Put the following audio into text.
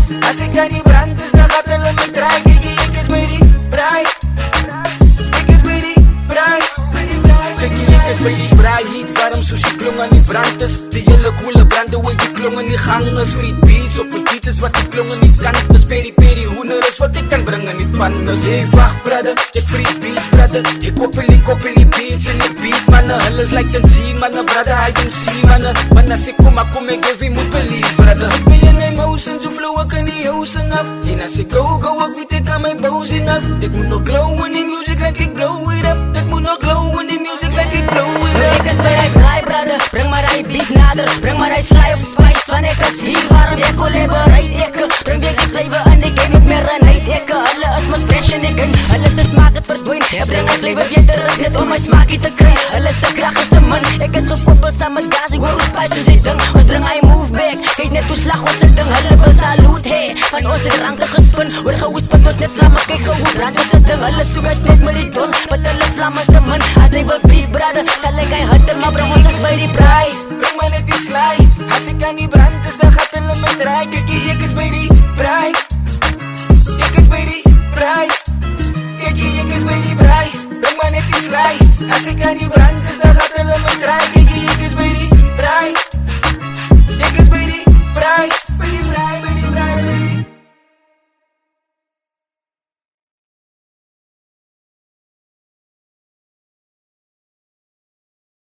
As ek aan die brand is, dan gaat hulle my draai. Kijk, ek is by die braai. Ek is by die braai. Kijk, ek is by die braai. Heat warm soos die klong aan die brand is. Die hele koele brande, hoe die klong in die gang is. Friet beats op die beat is wat die klong in die kant is. Peri peri hoender is wat ek kan bring in die pan is. Hey, wacht brother, ek friet beats brother. Ek koppel die beats in die beat manne. Hulle is like ten zien manne, brother, I don't see manne. Man as ek kom, ek give you moet believe brother. Ek ben in emotions, so flow ek in die house enough. En as ek go, ek weet ek aan my bows enough. Ek moet nog glow in die music like ek blow it up. Ek moet nog glow in die music like ek blow it up. Ek is by die braai brother, bring maar die beat nader. Bring maar die sly of spice, want ek is hier waarom ek collaborate ek. Bring weer die flavor in die game, ek meer aan uit ek. Hulle is my fresh in die game, hulle se smaak het verdwijn. Ek bring my flavor weer terug, net om my smaakie te kry. Hulle se krag is te min, ek is gekoppel saam met gas. Ek hoor hoe spice soos die ding, wat bring hy move back. Kijk net hoe slag ons het ding, hulle wil salute hey. Van ons het ranke gespin, hoor gehoespend ons net vlamme. Kijk hoe brand ons het ding, hulle soek is net met die don. Want hulle vlamme is te min, as hy wil beef brother. Sal ek hy hitte, maar bring ons is by die braai. Bring my net die sly. As ek aan die brand is, dan gaat hulle my draai. Kijk, ek is by die braai. Ek is by die braai. Kijk, ek is by die braai. Bring my net die sly. As ek aan die brand is, dan gaat hulle my draai. Kijk,